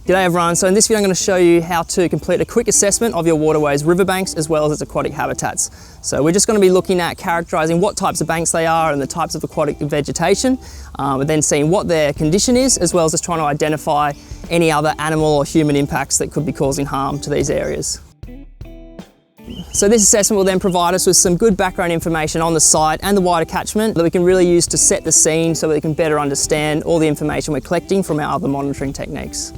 G'day everyone, so in this video I'm going to show you how to complete a quick assessment of your waterways, riverbanks as well as its aquatic habitats. So we're just going to be looking at characterising what types of banks they are and the types of aquatic vegetation, and then seeing what their condition is, as well as just trying to identify any other animal or human impacts that could be causing harm to these areas. So this assessment will then provide us with some good background information on the site and the wider catchment that we can really use to set the scene so that we can better understand all the information we're collecting from our other monitoring techniques.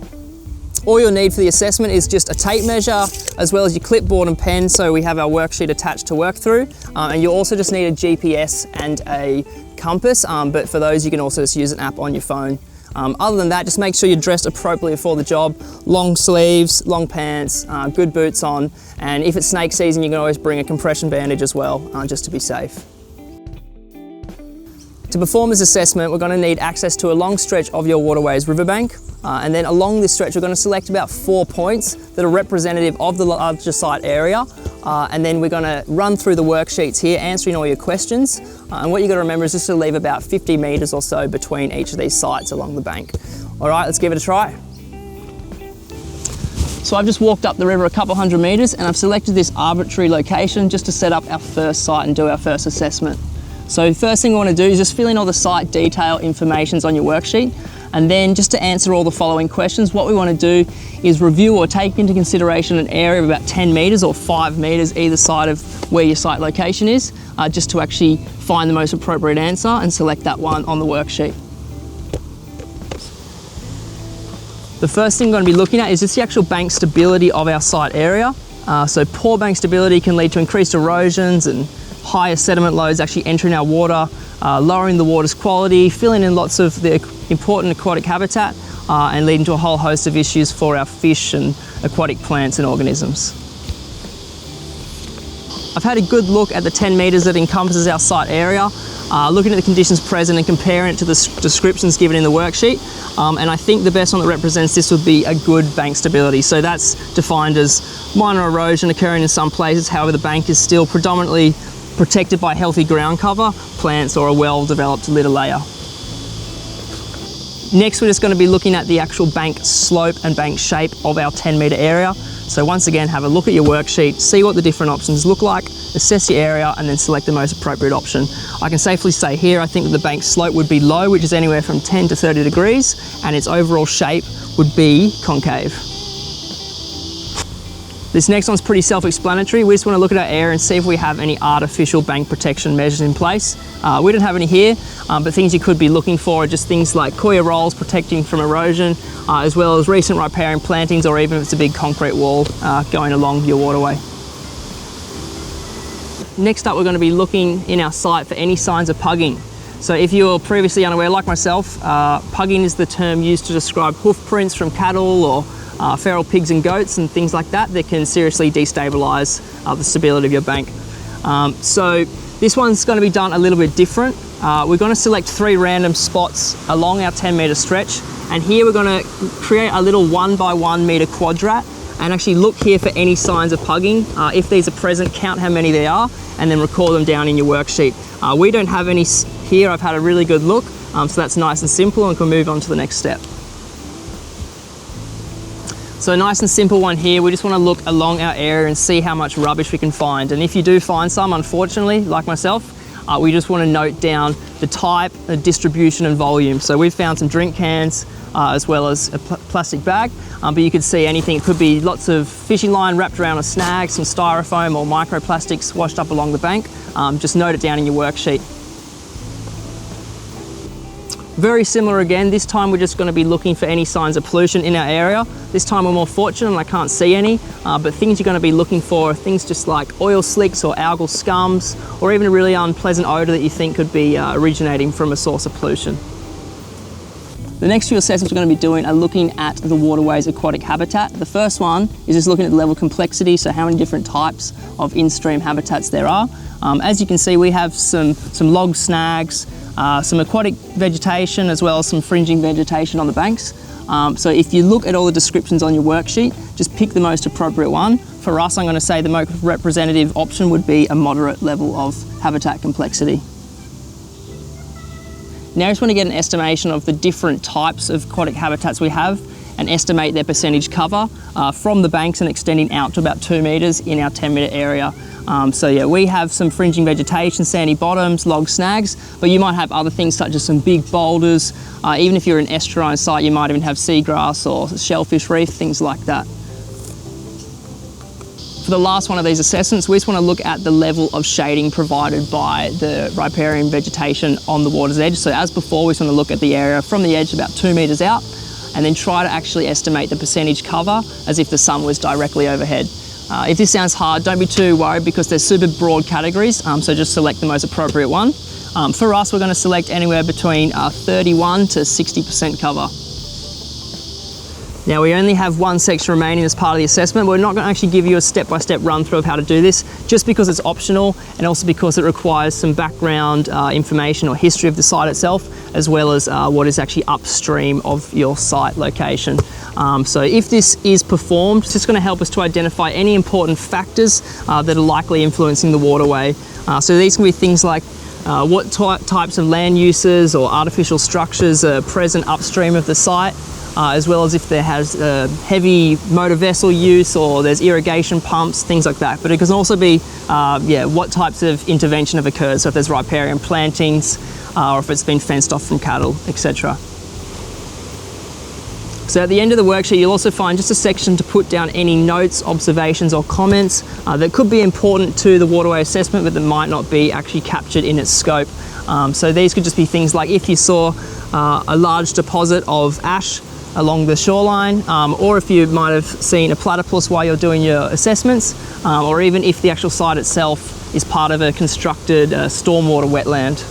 All you'll need for the assessment is just a tape measure as well as your clipboard and pen, so we have our worksheet attached to work through, and you'll also just need a GPS and a compass, but for those you can also just use an app on your phone. Other than that, just make sure you're dressed appropriately for the job. Long sleeves, long pants, good boots on, and if it's snake season you can always bring a compression bandage as well, just to be safe. To perform this assessment, we're going to need access to a long stretch of your waterways riverbank, and then along this stretch we're going to select about 4 points that are representative of the larger site area, and then we're going to run through the worksheets here answering all your questions, and what you've got to remember is just to leave about 50 metres or so between each of these sites along the bank. Alright, let's give it a try. So I've just walked up the river a couple hundred metres and I've selected this arbitrary location just to set up our first site and do our first assessment. So first thing we want to do is just fill in all the site detail informations on your worksheet, and then just to answer all the following questions, what we want to do is review or take into consideration an area of about 10 metres or 5 metres either side of where your site location is, just to actually find the most appropriate answer and select that one on the worksheet. The first thing we're going to be looking at is just the actual bank stability of our site area. So poor bank stability can lead to increased erosions and higher sediment loads actually entering our water, lowering the water's quality, filling in lots of the important aquatic habitat, and leading to a whole host of issues for our fish and aquatic plants and organisms. I've had a good look at the 10 metres that encompasses our site area, looking at the conditions present and comparing it to the descriptions given in the worksheet, and I think the best one that represents this would be a good bank stability. So that's defined as minor erosion occurring in some places, however the bank is still predominantly protected by healthy ground cover, plants or a well-developed litter layer. Next we're just going to be looking at the actual bank slope and bank shape of our 10 metre area. So once again, have a look at your worksheet, see what the different options look like, assess your area and then select the most appropriate option. I can safely say here I think that the bank slope would be low, which is anywhere from 10 to 30 degrees, and its overall shape would be concave. This next one's pretty self-explanatory. We just want to look at our area and see if we have any artificial bank protection measures in place. We don't have any here, but things you could be looking for are just things like coir rolls protecting from erosion, as well as recent riparian plantings, or even if it's a big concrete wall going along your waterway. Next up, we're going to be looking in our site for any signs of pugging. So if you're previously unaware, like myself, pugging is the term used to describe hoof prints from cattle or feral pigs and goats and things like that can seriously destabilise the stability of your bank. So this one's going to be done a little bit different. We're going to select 3 random spots along our 10 metre stretch, and here we're going to create a little 1 by 1 metre quadrat and actually look here for any signs of pugging. If these are present, count how many there are and then record them down in your worksheet. We don't have any here. I've had a really good look, so that's nice and simple, and we can move on to the next step. So a nice and simple one here, we just want to look along our area and see how much rubbish we can find. And if you do find some, unfortunately, like myself, we just want to note down the type, the distribution and volume. So we've found some drink cans as well as a plastic bag, but you could see anything. It could be lots of fishing line wrapped around a snag, some styrofoam or microplastics washed up along the bank. Just note it down in your worksheet. Very similar again, this time we're just going to be looking for any signs of pollution in our area. This time we're more fortunate and I can't see any, but things you're going to be looking for are things just like oil slicks or algal scums, or even a really unpleasant odour that you think could be originating from a source of pollution. The next few assessments we're going to be doing are looking at the waterways aquatic habitat. The first one is just looking at the level of complexity, so how many different types of in-stream habitats there are. As you can see, we have some log snags, some aquatic vegetation as well as some fringing vegetation on the banks. So if you look at all the descriptions on your worksheet, just pick the most appropriate one. For us, I'm going to say the most representative option would be a moderate level of habitat complexity. Now I just want to get an estimation of the different types of aquatic habitats we have and estimate their percentage cover from the banks and extending out to about 2 meters in our 10-meter area. So yeah, we have some fringing vegetation, sandy bottoms, log snags, but you might have other things such as some big boulders. Even if you're an estuarine site, you might even have seagrass or shellfish reef, things like that. For the last one of these assessments, we just want to look at the level of shading provided by the riparian vegetation on the water's edge. So as before, we just want to look at the area from the edge about 2 meters out, and then try to actually estimate the percentage cover as if the sun was directly overhead. If this sounds hard, don't be too worried because there's super broad categories, so just select the most appropriate one. For us, we're going to select anywhere between 31 to 60% cover. Now we only have one section remaining as part of the assessment. We're not going to actually give you a step-by-step run through of how to do this, just because it's optional and also because it requires some background information or history of the site itself, as well as what is actually upstream of your site location. So if this is performed, it's just going to help us to identify any important factors that are likely influencing the waterway. So these can be things like what types of land uses or artificial structures are present upstream of the site, as well as if there has heavy motor vessel use or there's irrigation pumps, things like that. But it can also be what types of intervention have occurred, so if there's riparian plantings or if it's been fenced off from cattle, etc. So at the end of the worksheet, you'll also find just a section to put down any notes, observations or comments that could be important to the waterway assessment but that might not be actually captured in its scope. So these could just be things like if you saw a large deposit of ash along the shoreline, or if you might have seen a platypus while you're doing your assessments, or even if the actual site itself is part of a constructed stormwater wetland.